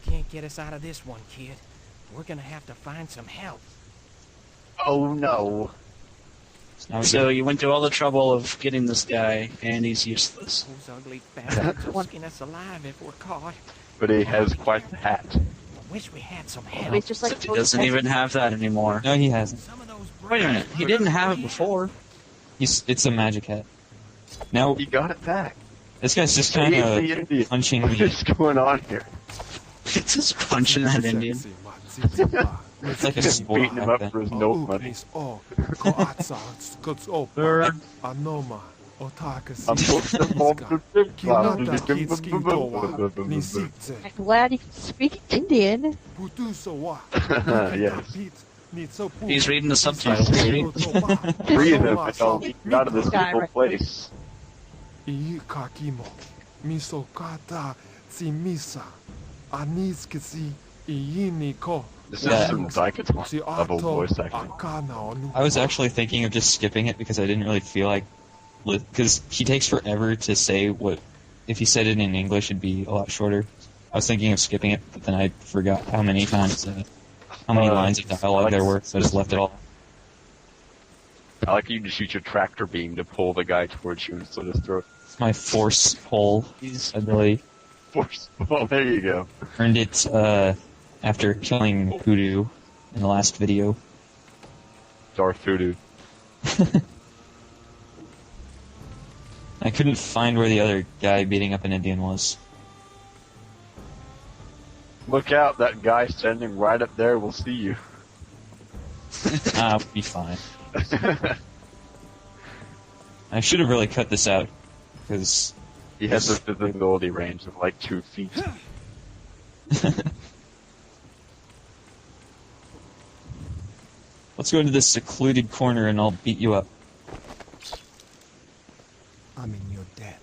can't get us out of this one, kid. We're gonna have to find some help. Oh no. So you went through all the trouble of getting this guy, and he's useless. Those ugly bastards will skin us alive if we're caught. But he has quite the hat. I wish we had some help. He's just like He doesn't even have that anymore. No, he hasn't. Some of those Wait a minute, he didn't have it before. It's a magic hat. Now, He got it back. this guy's just kind of punching What me. is going on here? It's just punching that Indian. It's like a Just sport beating him back up then. for his note money. I'm supposed to hold the I'm glad he can speak Indian. Yes. He's reading the subtitles. Breathe him until he get out of this Guy evil right place. This is some Daikatron level voice acting. I was actually thinking of just skipping it because I didn't really feel like... Because he takes forever to say what... If he said it in English, it'd be a lot shorter. I was thinking of skipping it, but then I forgot how many times... how many lines of dialogue there were, so I just left it all. I like you to shoot your tractor beam to pull the guy towards you and slit his throat. It's my force pull ability. Force. Well, there you go. Earned it, after killing Voodoo in the last video. Darth Voodoo. I couldn't find where the other guy beating up an Indian was. Look out, that guy standing right up there will see you. I'll be fine. I should have really cut this out, because... He has a visibility range of like 2 feet. Let's go into this secluded corner and I'll beat you up. I'm in your debt.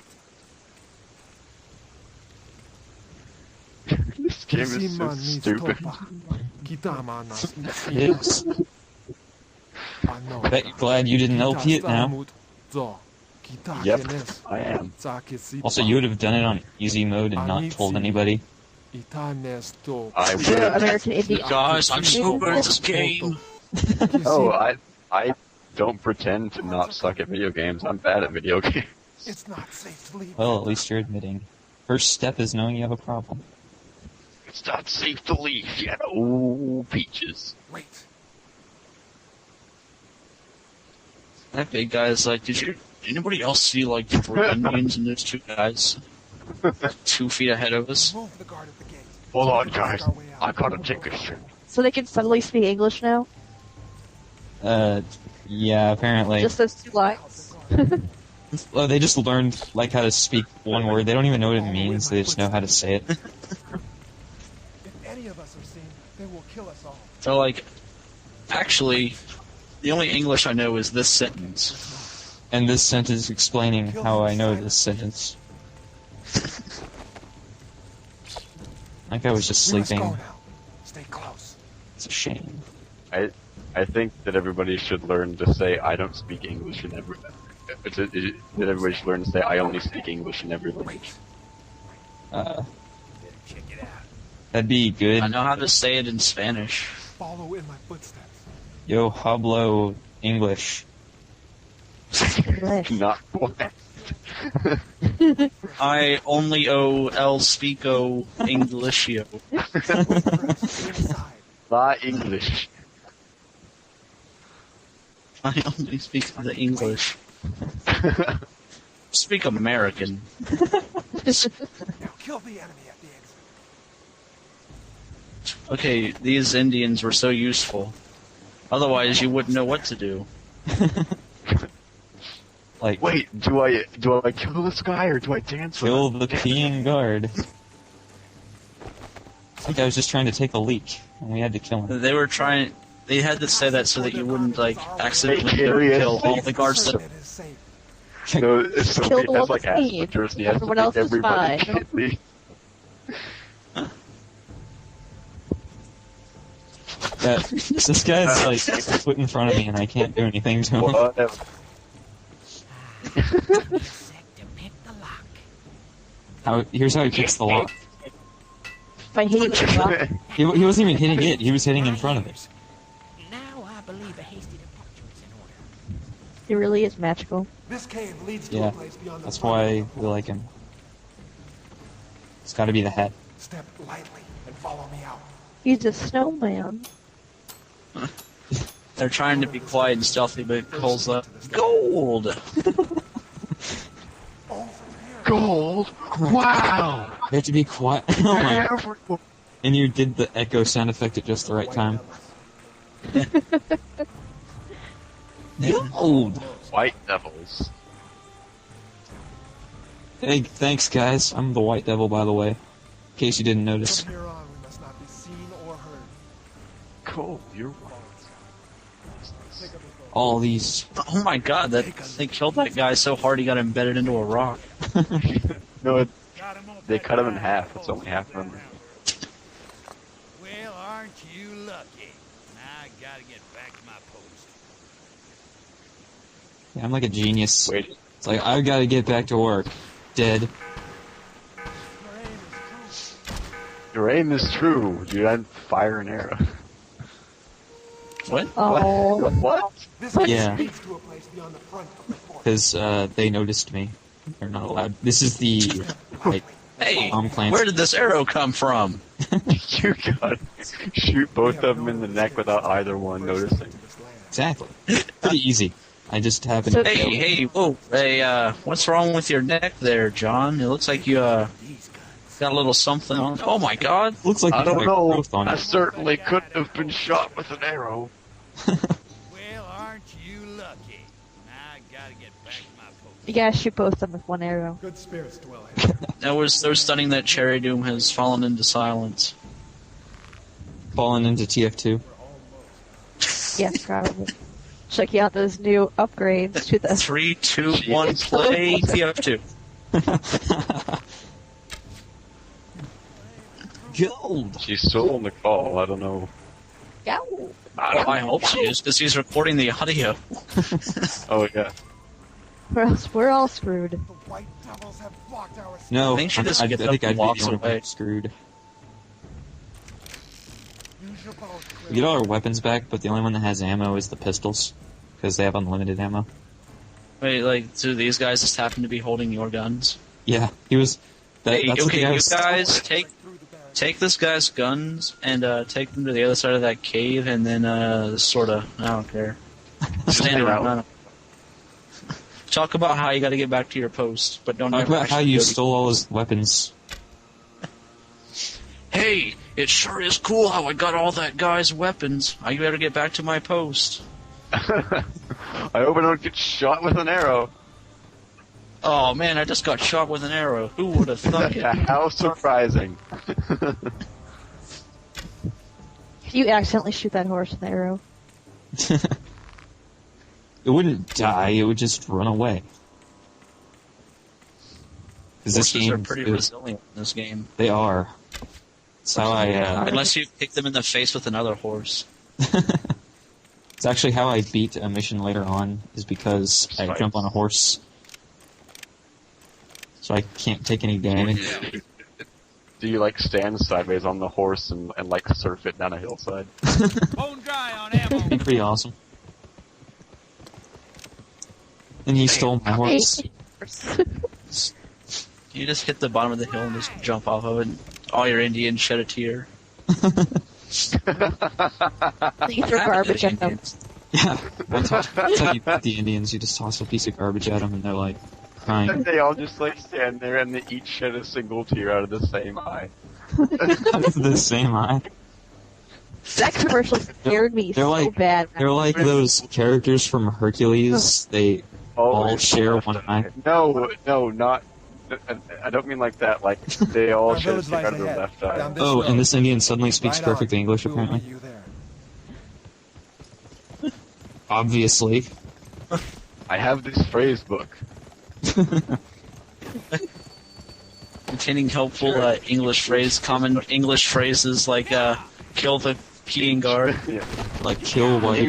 This game is so stupid. It is. Bet you're glad you didn't LP it now. Yep, I am. Also, you would have done it on easy mode and not told anybody. I The would. American Indian. Guys, I'm so good at this game. Oh, I don't pretend to not suck at video games. I'm bad at video games. It's not safe to leave. Well, at least you're admitting. First step is knowing you have a problem. It's not safe to leave yet. Oh, peaches. Wait. That big guy's like, did anybody else see like 3 Indians and there's 2 guys 2 feet ahead of us? Move the guard at the gate. Hold on, guys. I gotta take a shit. So they can suddenly speak English now? Yeah, apparently. Just those 2 lines? Well, they just learned, like, how to speak one word. They don't even know what it means, they just know how to say it. If any of us are seen, they will kill us all. So like, actually, the only English I know is this sentence. And this sentence explaining how I know this sentence. Like I was just We must sleeping. go now. Stay close. It's a shame. I think that everybody should learn to say I don't speak English in every. That everybody should learn to say I only speak English in every language. Check it out. That'd be good. I know how to say it in Spanish. Follow in my footsteps. Yo, hablo English. English. Not what? I only owe el speako Engliscio. Inside. La English. I only speak the English. Speak American. Now kill the enemy at the exit. Okay, these Indians were so useful. Otherwise, you wouldn't know what to do. Like, Wait, do I kill this guy or do I dance with kill him? the peeing guard. I think I was just trying to take a leak, and we had to kill him. They were trying. They had to say that so that you wouldn't like accidentally Hey, kill all the guards that. It is safe. So Kill the it has one like that's acid paid. Jersey has to Everyone make else is everybody fine. can't leave. Yeah, this guy's like a foot in front of me, and I can't do anything to him. Whatever. Set to pick the lock. Here's how he picks the lock. I hate you, Rock. He wasn't even hitting it. He was hitting in front of it. Now I believe a hasty departure is in order. He really is magical. This cave leads to Yeah, a place beyond the that's front why of the we like him. It's got to be the hat. Step lightly and follow me out. He's a snowman. They're trying to be quiet and stealthy, but Cole's like, gold! Gold? Wow! You have to be quiet. Oh my! And you did the echo sound effect at just the right time. Gold. White devils. Hey, thanks guys. I'm the White Devil, by the way. In case you didn't notice. From here on, we must not be seen or heard. Cool, you're right. Think of it both. All these. Oh my god, they killed that guy so hard he got embedded into a rock. No, they cut him in half. It's only half of him. Well, aren't you lucky? Now I gotta get back to my post. Yeah, I'm like a genius. Wait, It's like, I gotta get back to work. Dead. Your aim is true. your aim is true. Dude, I'd fire an arrow. What? Oh. What? This cave Yeah. leads to a place beyond the front of the fort. Because, they noticed me. They're not allowed. This is the, like, Hey, Clancy. where did this arrow come from? You gotta shoot both of them in the neck without either one noticing. Exactly. Pretty easy. I just happened So- to Hey, whoa, hey, what's wrong with your neck there, John? It looks like you, got a little something on. Oh my god! Looks like I you got don't a know. growth on I it. certainly couldn't have been shot with an arrow. Well, aren't you lucky? Now I gotta get back to my post. You gotta shoot both of them with one arrow. Good spirits dwell here. They're stunning that CherryDoom has fallen into silence. Fallen into TF2. Yes, probably. Checking out those new upgrades to the 3, 2, 1, play TF2. Gold! She's still on the call. I don't know. Go. I hope she is, because he's recording the audio. Oh yeah. Or else we're all screwed. The white devils have blocked our No, I think she just I gets think up and I'd be walks the one away. screwed. Use your bow to clear We get all our weapons back, but the only one that has ammo is the pistols. Because they have unlimited ammo. Wait, like, do these guys just happen to be holding your guns? Yeah, he was... Hey, that's what the okay, guy you was- guys, take this guy's guns and take them to the other side of that cave, and then sorta, I don't care. Stand around. I don't- Talk about how you got to get back to your post, but don't Talk ever about how actually you go to- stole all his weapons. Hey, it sure is cool how I got all that guy's weapons. I better get back to my post. I hope I don't get shot with an arrow. Oh man, I just got shot with an arrow. Who would have thunk it? How surprising. If you accidentally shoot that horse with an arrow, It wouldn't die, it would just run away. Because this Horses game... are pretty resilient in this game. They are. That's how I... Unless you kick them in the face with another horse. It's actually how I beat a mission later on, is because I Right. jump on a horse. So I can't take any damage. Do you like stand sideways on the horse and like surf it down a hillside? Bone dry on ammo. It'd be pretty awesome. And he stole my horse. You just hit the bottom of the hill and just jump off of it. All your Indians shed a tear. you throw garbage at them. Yeah, that's how you beat the Indians. You just toss a piece of garbage at them and they're like, crying. And they all just like stand there and they each shed a single tear out of the same eye. The same eye. That commercial scared me They're so like- bad. They're like those characters from Hercules. They all it's share left one eye. No, not. I don't mean like that. Like they all Our shed a village tear lies out of their ahead, left eye. down this Oh, road. and this Indian suddenly speaks Right on. perfect English, We will apparently. meet you there. Obviously. I have this phrase book. Containing helpful common English phrases like kill the peeing guard. Yeah. Like, kill white,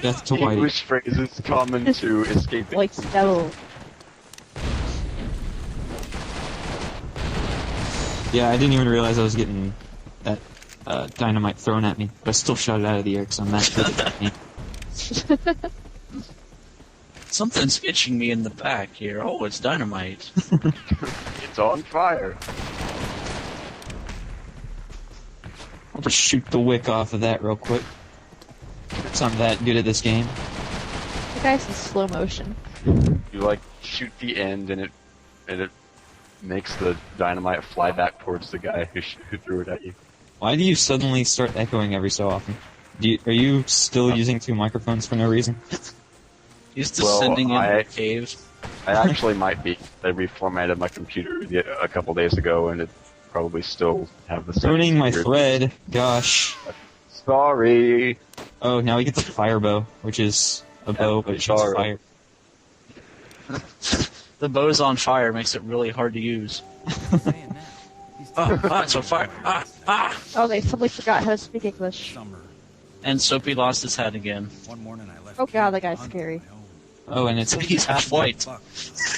death to white. English phrases common to escaping. Like snow. Yeah, I didn't even realize I was getting that dynamite thrown at me, but I still shot it out of the air because I'm that good at the game. Something's itching me in the back here. Oh, it's dynamite. It's on fire. I'll just shoot the wick off of that real quick. Because I'm that good at this game. The guy's in slow motion. You like shoot the end, and it makes the dynamite fly back towards the guy who threw it at you. Why do you suddenly start echoing every so often? Are you still using 2 microphones for no reason? He's descending into the caves. I actually might be. I reformatted my computer a couple days ago, and it probably still have the same. Ruining my thread. Gosh. Sorry. Oh, now we get the fire bow, which is a bow, but it shoots fire. The bow's on fire, makes it really hard to use. It's on fire. Oh, they suddenly forgot how to speak English. Summer. And Soapy lost his hat again. One morning I left. Oh god, that camp guy's on scary. my own. Oh, and it's He's half white. Buck,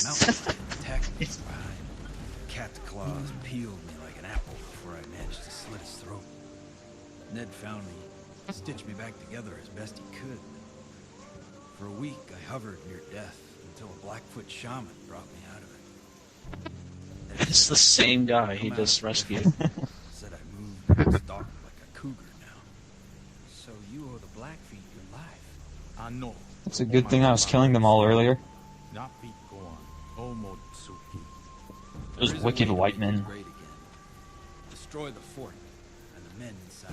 mountains attacked me from behind. Cat's claws peeled me like an apple before I managed to slit his throat. Ned found me, stitched me back together as best he could. For a week, I hovered near death until a Blackfoot shaman brought me out of it. It's the same guy he just rescued. Said I moved and stalked like a cougar now. So you owe the Blackfeet your life. I know. It's a good thing I was killing them all earlier. Those wicked white men. Destroy the fort and the men inside.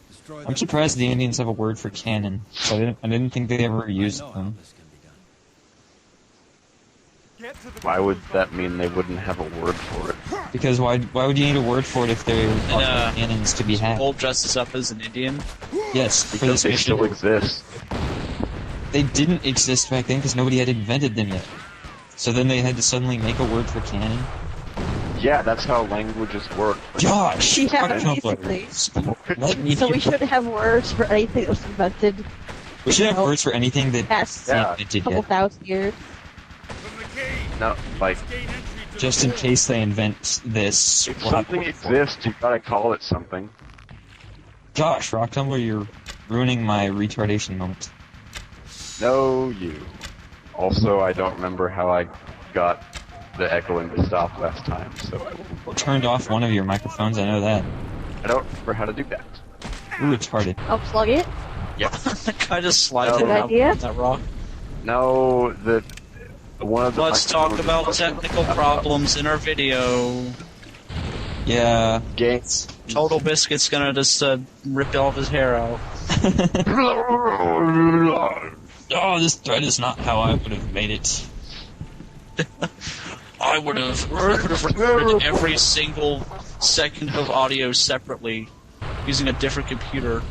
Destroy I'm surprised the Indians have a word for cannon. So I didn't think they ever used them. Why would that mean they wouldn't have a word for it? Because why would you need a word for it if there are cannons to be had? Cole dresses up as an Indian. Yes, for Because this they mission. still exist. They didn't exist back then because nobody had invented them yet. So then they had to suddenly make a word for cannon. Yeah, that's how languages work. Josh! Yeah, Tumbler. basically. Let me So we should have words for anything that was invented We should have words for anything that past Yeah. invented a couple yet. thousand years. No, like, Just in case they invent this. if something exists, you gotta call it something. Josh, Rock Tumbler, you're ruining my retardation moment. No, you. Also, I don't remember how I got the echoing to stop last time, so I won't. Turned off one of your microphones, I know that. I don't remember how to do that. You're retarded. Unplug it. The guy just slides Good it out idea. that rock. No, one of the. Let's talk about microphones- technical problems in our video. Yeah. Gates. Total Biscuit's gonna just rip all of his hair out. Oh, this thread is not how I would have made it. I would have recorded every single second of audio separately using a different computer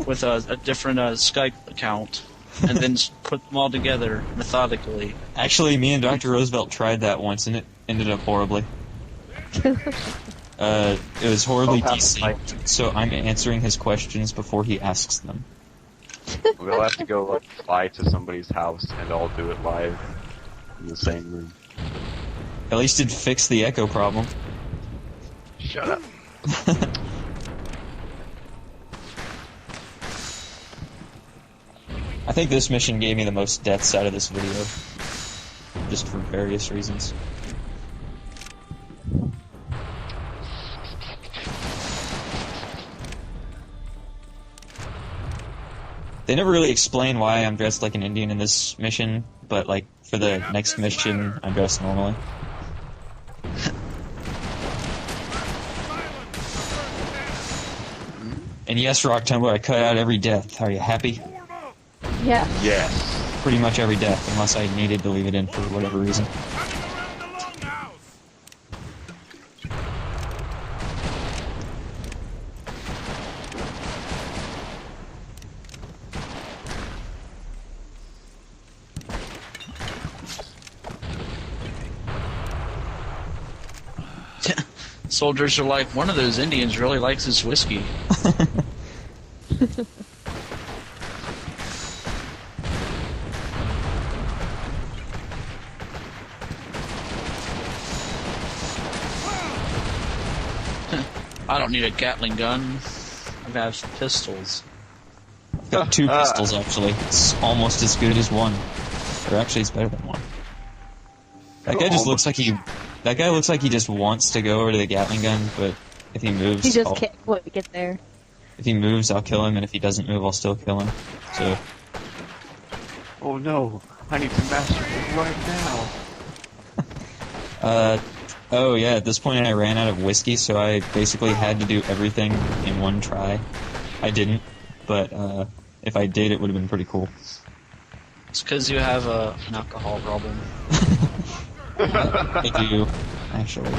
with a different Skype account, and then put them all together methodically. Actually, me and Dr. Roosevelt tried that once, and it ended up horribly. It was horribly desynced, so I'm answering his questions before he asks them. We'll have to go like fly to somebody's house and all do it live in the same room. At least it'd fix the echo problem. Shut up. I think this mission gave me the most deaths out of this video. Just for various reasons. They never really explain why I'm dressed like an Indian in this mission, but like for the next mission, I'm dressed normally. And yes, Rock Tumbler, I cut out every death. Are you happy? Yeah. Yes. Pretty much every death, unless I needed to leave it in for whatever reason. Soldiers are like, one of those Indians really likes his whiskey. I don't need a Gatling gun. I have pistols. I've got 2 pistols, actually. It's almost as good as 1. Or actually, it's better than 1. That guy just looks like he... That guy looks like he just wants to go over to the Gatling gun, but if he moves... He just can't quite get there. If he moves, I'll kill him, and if he doesn't move, I'll still kill him. So... Oh no, I need to master it right now. Oh yeah, at this point I ran out of whiskey, so I basically had to do everything in one try. I didn't, but if I did, it would have been pretty cool. It's because you have an alcohol problem. I do, actually.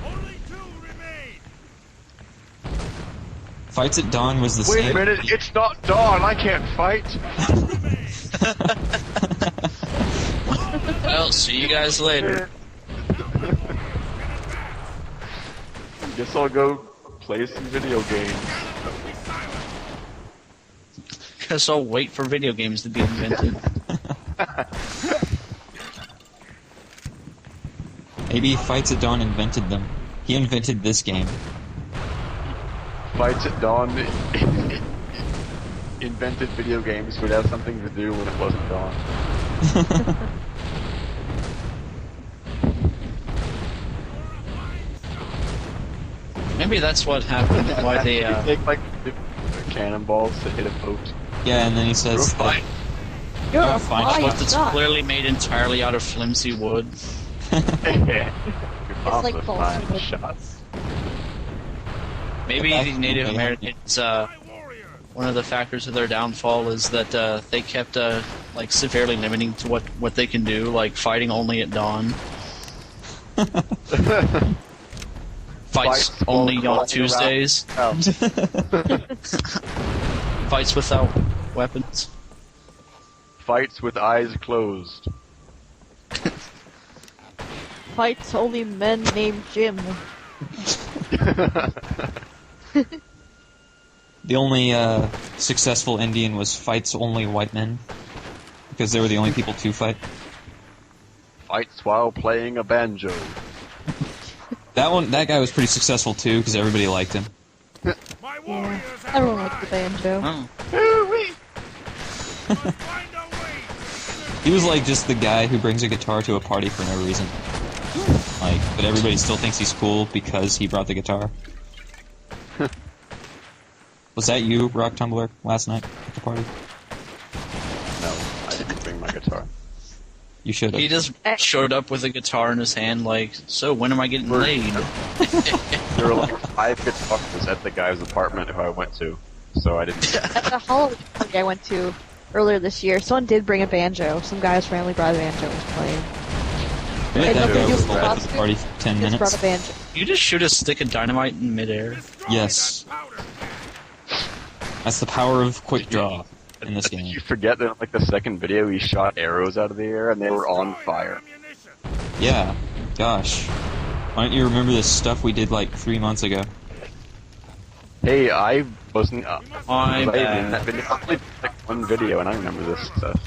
Only 2 remain. Fights at Dawn was the Wait same. a minute, it's not dawn, I can't fight! Well, see you guys later. Guess I'll go play some video games. Guess I'll wait for video games to be invented. Maybe Fights at Dawn invented them. He invented this game. Fights at Dawn invented video games would have something to do when it wasn't dawn. Maybe that's what happened. Why they You take like cannonballs to hit a boat. Yeah, and then he says, Fine. You're a fine. flying But it's shot. clearly made entirely out of flimsy wood. Your mom's like a false fine wood. shot. Maybe Okay. the Native Okay. Americans, one of the factors of their downfall is that they kept like severely limiting to what they can do, like fighting only at dawn. Fights only while on Tuesdays. Oh. Fights without weapons. Fights with eyes closed. Fights only men named Jim. The only successful Indian was Fights only white men. Because they were the only people to fight. Fights while playing a banjo. That guy was pretty successful too, because everybody liked him. My Yeah. warriors have Everyone likes the banjo. Oh. find a way. He was like just the guy who brings a guitar to a party for no reason. Like, but everybody still thinks he's cool because he brought the guitar. Was that you, Rock Tumbler, last night at the party? No, I didn't bring my guitar. You should have. He just showed up with a guitar in his hand, like, so when am I getting laid? There were like 5 guitars at the guy's apartment who I went to, so I didn't. At the Halloween party I went to earlier this year, someone did bring a banjo. Some guy's family brought a banjo and was playing. Right, And that nothing guy to do was with the at the costume, party for 10 he just brought minutes. a banjo. You just shoot a stick of dynamite in midair. Yes. That's the power of quick draw in this Did game. you forget that in like the second video he shot arrows out of the air and they were on fire? Yeah. Gosh. Why don't you remember this stuff we did like 3 months ago? Hey, I wasn't. I'm in that bad. video. I only did like 1 video and I remember this stuff.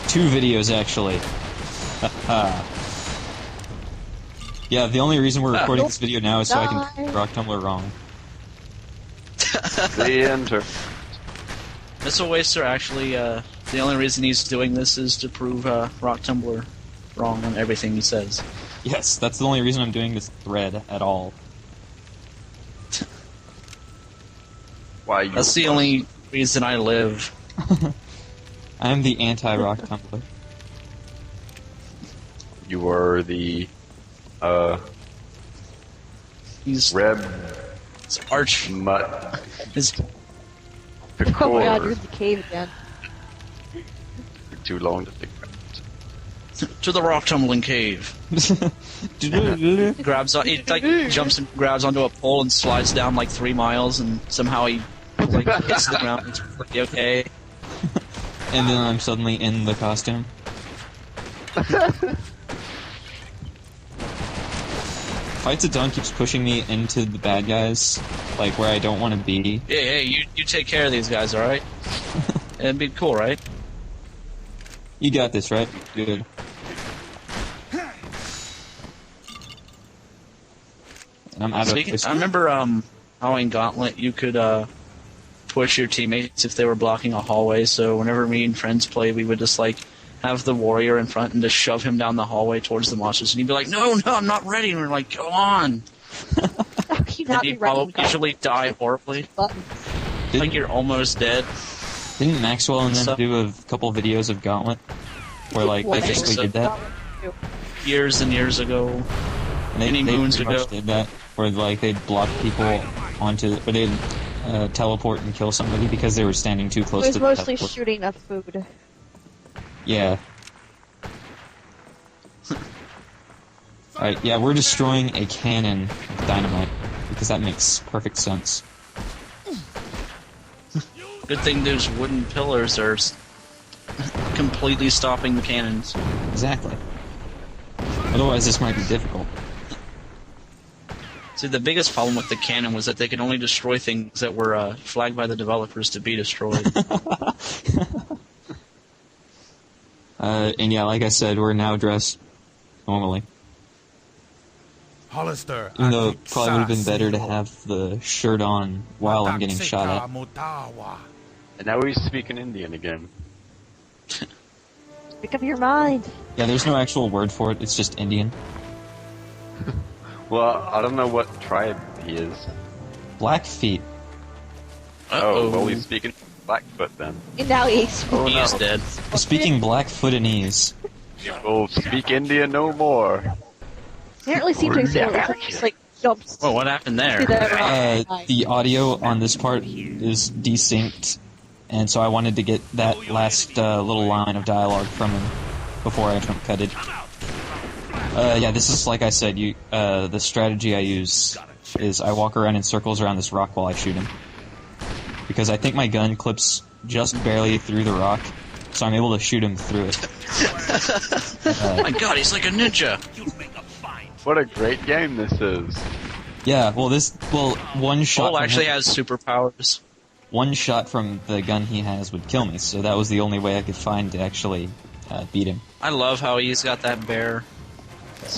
2 videos, actually. Haha. Yeah, the only reason we're recording this video now is so I can prove Rock Tumbler wrong. The enter. Missile Waster actually, the only reason he's doing this is to prove Rock Tumbler wrong on everything he says. Yes, that's the only reason I'm doing this thread at all. Why you? That's the only reason I live. I'm the anti-Rock Tumbler. You were the He's Reb arch. Mutt His, Oh my god, you're Picor. in the cave again. Too long to think about. to the rock tumbling cave. Grabs on, he like jumps and grabs onto a pole and slides down like 3 miles, and somehow he like hits the ground. It's pretty okay. And then I'm suddenly in the costume. Fights at Dawn keeps pushing me into the bad guys, like where I don't want to be. Hey, you take care of these guys, all right? It'd be cool, right? You got this, right? Good. And I'm out Speaking, of I remember how in Gauntlet you could push your teammates if they were blocking a hallway. So whenever me and friends played, we would just like have the warrior in front and just shove him down the hallway towards the monsters, and he'd be like, "No, I'm not ready." And we're like, "Go on." How can you And not be he'd ready? usually die horribly, Buttons. like you're almost dead. Didn't Maxwell and them So- do a couple videos of Gauntlet where like What? they basically So- did that? Years and years ago. And Many they moons pretty much ago. did that where like they'd block people onto, or they'd teleport and kill somebody because they were standing too It close was to the mostly teleport. shooting at food. Yeah. Alright, yeah, we're destroying a cannon with dynamite because that makes perfect sense. Good thing those wooden pillars are completely stopping the cannons. Exactly. Otherwise, this might be difficult. See, the biggest problem with the cannon was that they could only destroy things that were flagged by the developers to be destroyed. And yeah, like I said, we're now dressed normally. Hollister, Even though it probably would have been better to have the shirt on while I'm getting shot at. And now he's speaking Indian again. Pick up your mind. Yeah, there's no actual word for it, it's just Indian. Well, I don't know what tribe he is. Blackfeet. Oh, well, he's speaking Blackfoot then. And now he's Oh, He is no. dead. Speaking Blackfootinese. Oh, speak Indian no more. apparently seems like someone just like jumps Well, what happened to there? the The audio on this part is desynced, and so I wanted to get that last little line of dialogue from him before I jump cutted. Yeah, this is like I said. The strategy I use is I walk around in circles around this rock while I shoot him, because I think my gun clips just barely through the rock, so I'm able to shoot him through it. Oh my god, he's like a ninja! What a great game this is. Yeah, one shot. Cole from actually him- has superpowers. one shot from the gun he has would kill me, so that was the only way I could find to actually beat him. I love how he's got that bear.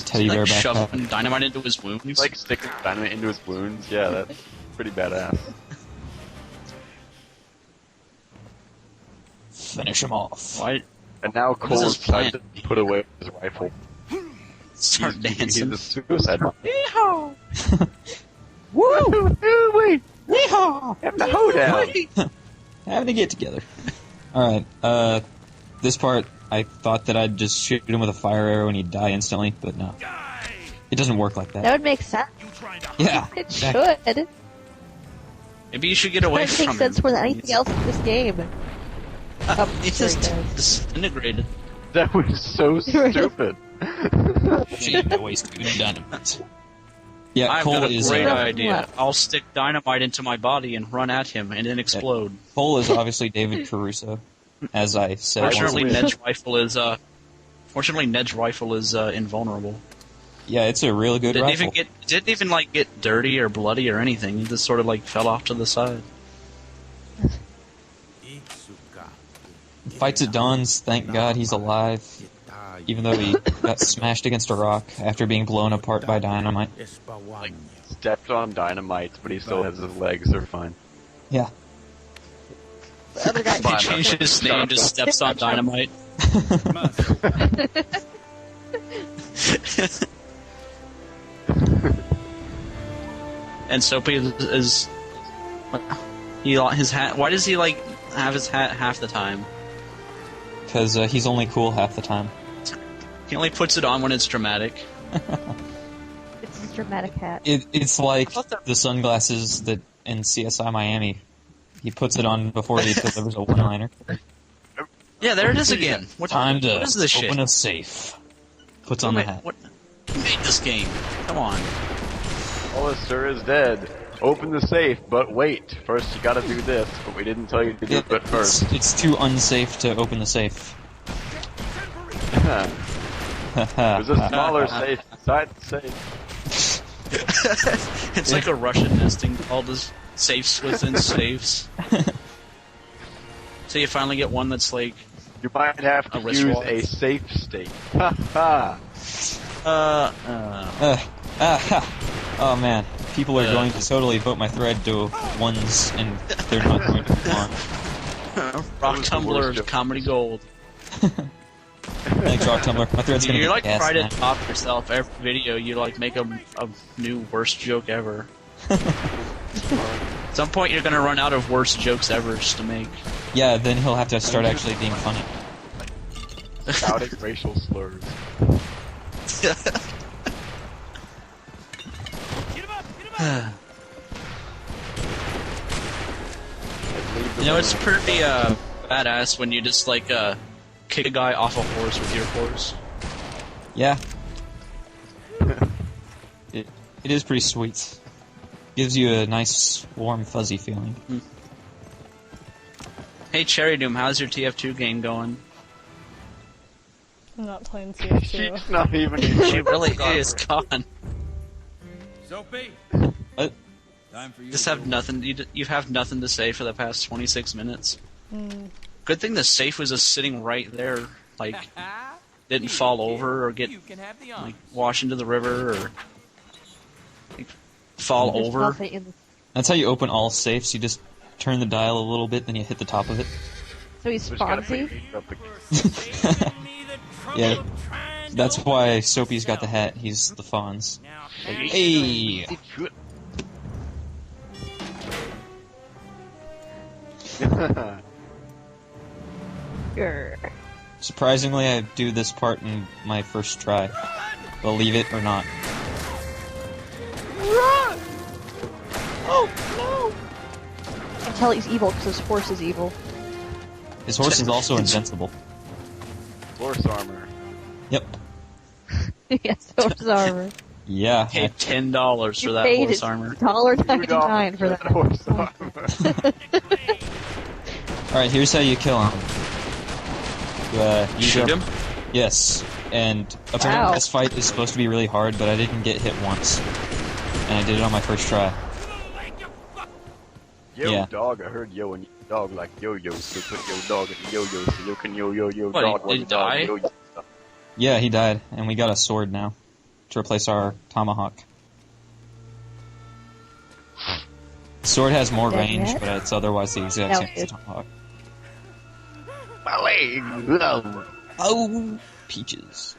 Teddy bear Like backpack. shoving dynamite into his wounds. He's like sticking dynamite into his wounds. Yeah, that's pretty badass. Finish him off. Why And now is Cole his decides plan? to put away his rifle. start He's dancing? a suicide bomber. Woo! Wait, Yeehaw! have the hoedown. Having to get together. Alright, this part, I thought that I'd just shoot him with a fire arrow and he'd die instantly, but no. It doesn't work like That that. would make sense. Yeah, It exactly. should. Maybe you should get away It from makes him. sense more than anything else in this game. It's Sure just it does. disintegrated. That was so stupid. Shame to waste good dynamite. Yeah, I've Cole got a is great uh, idea. I'll stick dynamite into my body and run at him and then explode. Cole is obviously David Caruso, as I said. Fortunately, once. Ned's rifle is invulnerable. Yeah, it's a really good rifle. Didn't even like get dirty or bloody or anything. It just sort of like fell off to the side. Fights at Dawn's, thank God he's alive, even though he got smashed against a rock after being blown apart by dynamite. Stepped on dynamite, but he still has his legs. They're fine. Yeah. The other guy He changed his name to Steps on Dynamite. And Soapy is his hat. Why does he like have his hat half the time? Because he's only cool half the time. He only puts it on when it's dramatic. It's his dramatic hat. It's like I thought that- the sunglasses that in CSI Miami. He puts it on before he delivers a one-liner. Yeah, there it is again. What Time to what is this open shit? a safe. Puts on the hat. Who made this game? Come on. Hollister is dead. Open the safe, but wait. First, you gotta do this, but we didn't tell you to do it first. It's too unsafe to open the safe. There's a smaller safe inside the safe. It's like a Russian nesting, all the safes within safes. So you finally get one that's like, You might have to A wrist use watch. a safe state. Ha ha. Oh man, people are going to totally vote my thread to ones, and they're not going to want. Rock Tumbler comedy gold. Thanks, Rock Tumbler. My thread's gonna You're be like gas try to now. top yourself every video. You like make a new worst joke ever. At some point, you're gonna run out of worst jokes ever to make. Yeah, then he'll have to start actually being funny. Shouting racial slurs. You know, it's pretty badass when you just like kick a guy off a horse with your horse. Yeah. It is pretty sweet. Gives you a nice, warm, fuzzy feeling. Hey, CherryDoom, how's your TF2 game going? I'm not playing TF2. She's not even. She really is gone. Soapy, What? time for you. Just to have go. nothing. You have nothing to say for the past 26 minutes. Good thing the safe was just sitting right there, like didn't fall over or get like wash into the river or like, fall There's over. nothing in the- That's how you open all safes. You just turn the dial a little bit, then you hit the top of it. So he's Just gotta Fonzie? pick up the- Yeah. That's why Soapy's got the hat. He's the Fonz. Hey! Grr. Surprisingly, I do this part in my first try. Believe it or not. Run! Oh, no! I can tell he's evil because his horse is evil. His horse is also invincible. Horse armor. Yep. Yes, horse armor. Yeah. Paid $10 for that paid horse armor. $1.99 for that. Horse armor. Alright, here's how you kill him. You Shoot jump- him. Yes. And apparently Wow. this fight is supposed to be really hard, but I didn't get hit once. And I did it on my first try. Yo, Yeah. dog, I heard yo and dog like yo-yo, so put yo dog in the yo-yo so you can yo-yo-yo What, dog he while you dog die? yo-yo stuff. Yeah, he died, and we got a sword now to replace our tomahawk. The sword has more Dead range, yet? but it's otherwise the exact No, same as the dude. tomahawk. My leg! No. Oh, peaches.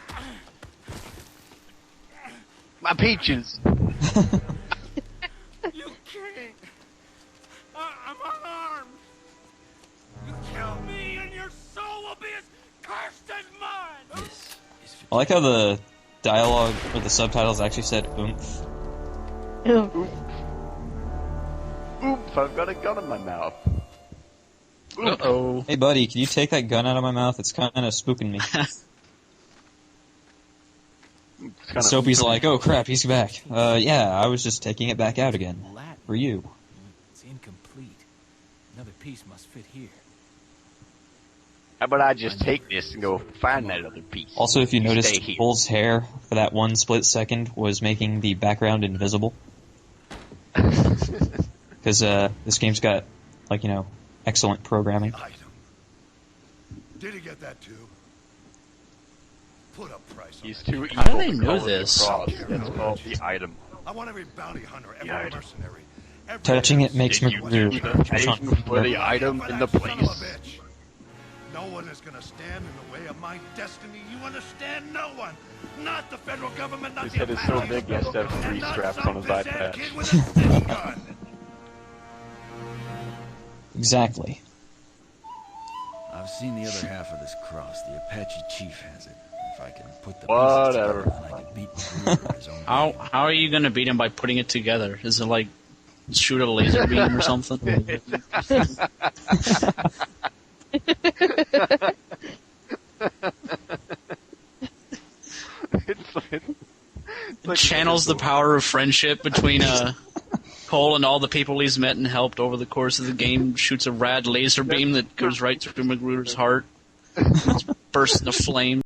My peaches! You can't. I'm unarmed. You killed me, and your soul will be as cursed as mine. This is I like how the dialogue or the subtitles actually said oomph. Ew. Oops, I've got a gun in my mouth. Uh-oh. Hey buddy, can you take that gun out of my mouth? It's kind of spooking me. It's kinda- Soapy's like, oh crap, he's back. Yeah, I was just taking it back out again. Latin. For you. It's incomplete. Another piece must fit here. How about I just take this and go find that other piece? Also, if you Stay noticed, here. Bull's hair for that one split second was making the background invisible. Because this game's got, like, excellent programming. Item. Did he get that too? Put a price on He's it. too evil How do they to know call it this? a cross. That's called the item. I want every bounty hunter, every The item. mercenary. Every Touching it makes me Did you real. do the thing for the item in the Son of a place? bitch. No one is gonna stand in the way of my destiny. You understand? No one. Not the federal government, not His the head is so Apaches, big he has to have and 3 not straps some on his eye bitch-ass patch. kid with a stick gun. Exactly. I've seen the other half of this cross. The Apache chief has it. If I can put the Whatever. pieces together, then I can beat the ruler in his own How game. are you gonna beat him by putting it together? Is it like shoot a laser beam or something? It's like Channels the power of friendship between Cole and all the people he's met and helped over the course of the game. Shoots a rad laser beam that goes right through Magruder's heart. Bursts into flames.